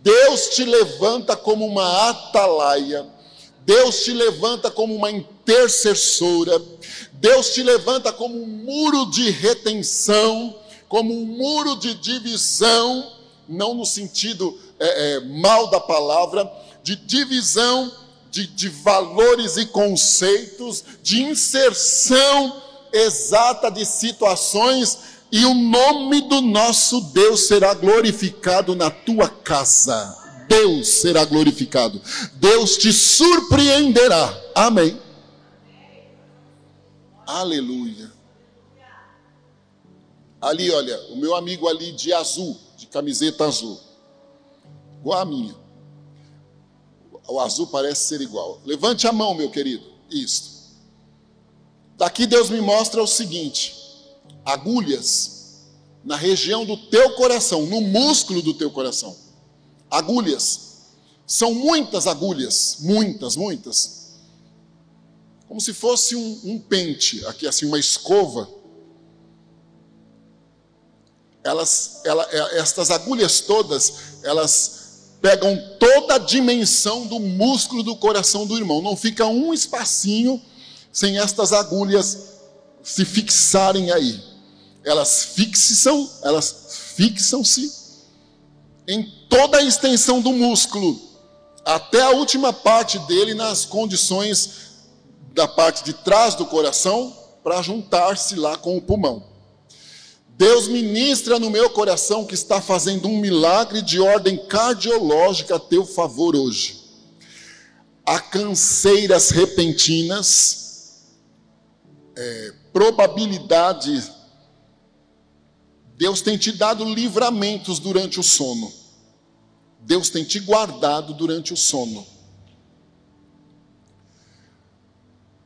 S1: Deus te levanta como uma atalaia, Deus te levanta como uma intercessora, Deus te levanta como um muro de retenção, como um muro de divisão, não no sentido mal da palavra, de divisão de valores e conceitos, de inserção exata de situações, e o nome do nosso Deus será glorificado na tua casa. Deus será glorificado. Deus te surpreenderá. Amém. Aleluia. Ali, olha, o meu amigo ali de azul, de camiseta azul, igual a minha. O azul parece ser igual. Levante a mão, meu querido. Isso. Daqui Deus me mostra o seguinte: agulhas na região do teu coração, no músculo do teu coração. Agulhas. São muitas agulhas. Muitas. Como se fosse um pente, aqui assim, uma escova. Estas agulhas todas, elas pegam toda a dimensão do músculo do coração do irmão. Não fica um espacinho sem estas agulhas se fixarem aí. Elas fixam-se em toda a extensão do músculo, até a última parte dele, nas condições da parte de trás do coração, para juntar-se lá com o pulmão. Deus ministra no meu coração que está fazendo um milagre de ordem cardiológica a teu favor hoje. Há canseiras repentinas, probabilidade. Deus tem te dado livramentos durante o sono. Deus tem te guardado durante o sono.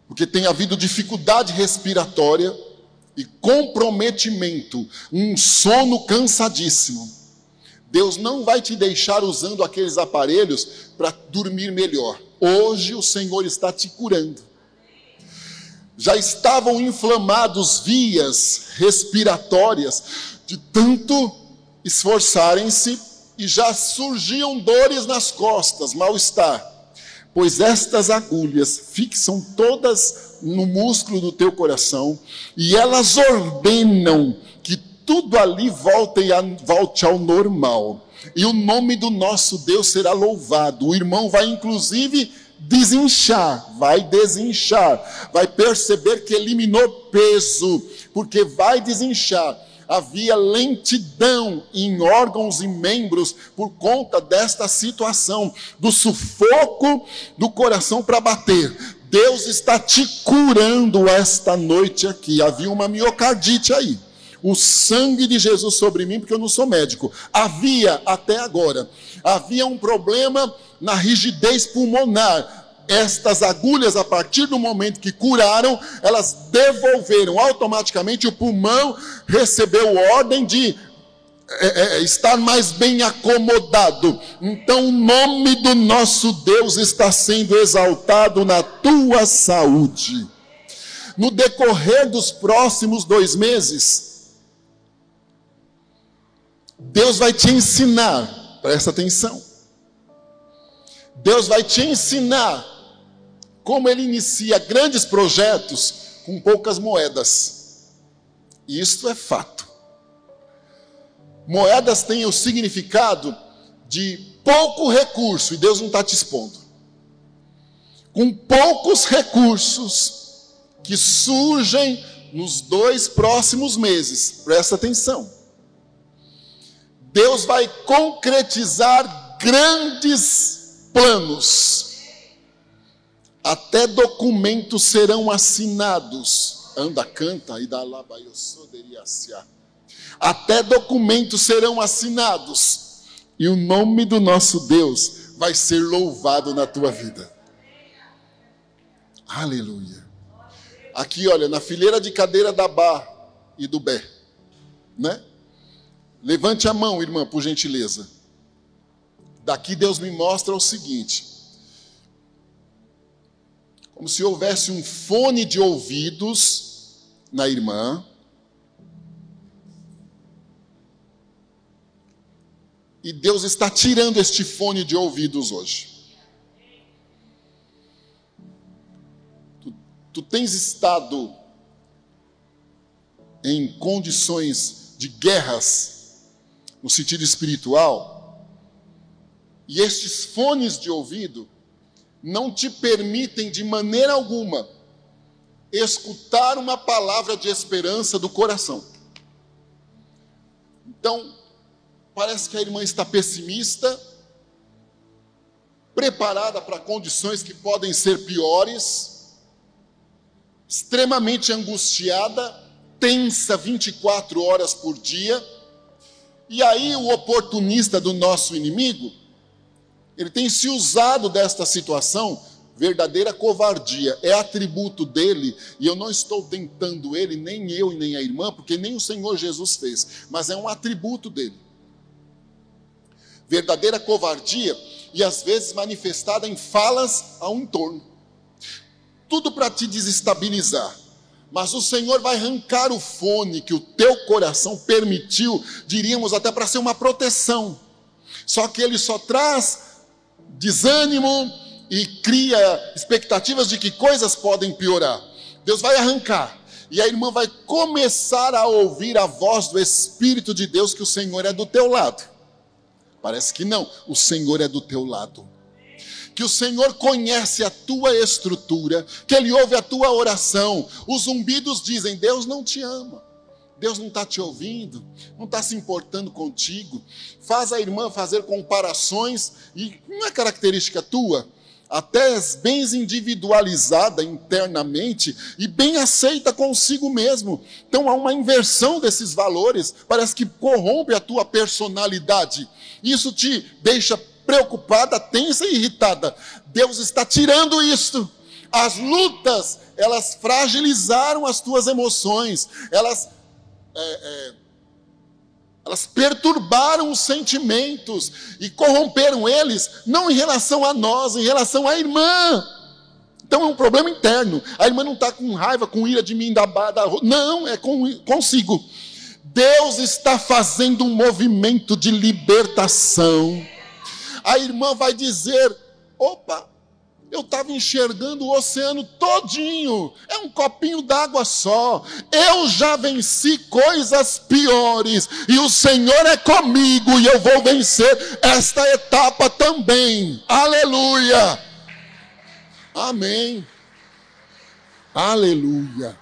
S1: Porque tem havido dificuldade respiratória e comprometimento, um sono cansadíssimo. Deus não vai te deixar usando aqueles aparelhos para dormir melhor. Hoje o Senhor está te curando. Já estavam inflamados vias respiratórias de tanto esforçarem-se, e já surgiam dores nas costas, mal-estar. Pois estas agulhas fixam todas no músculo do teu coração, e elas ordenam que tudo ali volte ao normal. E o nome do nosso Deus será louvado. O irmão vai inclusive desinchar, vai perceber que eliminou peso, porque vai desinchar. Havia lentidão em órgãos e membros por conta desta situação, do sufoco do coração para bater. Deus está te curando esta noite aqui. Havia uma miocardite aí. O sangue de Jesus sobre mim, porque eu não sou médico. Havia até agora. Havia um problema na rigidez pulmonar. estas agulhas, a partir do momento que curaram, elas devolveram automaticamente, o pulmão recebeu ordem de estar mais bem acomodado. Então o nome do nosso Deus está sendo exaltado na tua saúde. No decorrer dos próximos 2 meses, Deus vai te ensinar, presta atenção, Deus vai te ensinar como Ele inicia grandes projetos com poucas moedas. Isto é fato. Moedas têm o significado de pouco recurso, e Deus não está te expondo. Com poucos recursos que surgem nos 2 próximos meses, presta atenção. Deus vai concretizar grandes planos. Até documentos serão assinados. Anda, canta, e dá lá, até documentos serão assinados, e o nome do nosso Deus vai ser louvado na tua vida. Aleluia. Aqui, olha, na fileira de cadeira da Bá e do Bé, né? Levante a mão, irmã, por gentileza. Daqui Deus me mostra o seguinte: como se houvesse um fone de ouvidos na irmã, e Deus está tirando este fone de ouvidos hoje. Tu tens estado em condições de guerras, no sentido espiritual, e estes fones de ouvido não te permitem de maneira alguma escutar uma palavra de esperança do coração. Então, parece que a irmã está pessimista, preparada para condições que podem ser piores, extremamente angustiada, tensa 24 horas por dia. E aí o oportunista do nosso inimigo, ele tem se usado desta situação, verdadeira covardia, é atributo dele, e eu não estou tentando ele, nem eu e nem a irmã, porque nem o Senhor Jesus fez, mas é um atributo dele. Verdadeira covardia, e às vezes manifestada em falas ao entorno. Tudo para te desestabilizar. Mas o Senhor vai arrancar o fone que o teu coração permitiu, diríamos até para ser uma proteção. Só que ele só traz desânimo e cria expectativas de que coisas podem piorar. Deus vai arrancar. E a irmã vai começar a ouvir a voz do Espírito de Deus, que o Senhor é do teu lado. Parece que não, o Senhor é do teu lado. Que o Senhor conhece a tua estrutura, que Ele ouve a tua oração. Os zumbidos dizem: Deus não te ama, Deus não está te ouvindo, não está se importando contigo. Faz a irmã fazer comparações, e não é característica tua, até és bem individualizada internamente e bem aceita consigo mesmo. Então há uma inversão desses valores, parece que corrompe a tua personalidade. Isso te deixa preocupada, tensa e irritada. Deus está tirando isto. As lutas, elas fragilizaram as tuas emoções, elas perturbaram os sentimentos e corromperam eles, não em relação a nós, em relação à irmã. Então é um problema interno. A irmã não está com raiva, com ira de mim, não, é consigo. Deus está fazendo um movimento de libertação. A irmã vai dizer: opa, eu estava enxergando o oceano todinho, é um copinho d'água só, eu já venci coisas piores, e o Senhor é comigo, e eu vou vencer esta etapa também. Aleluia, amém, aleluia.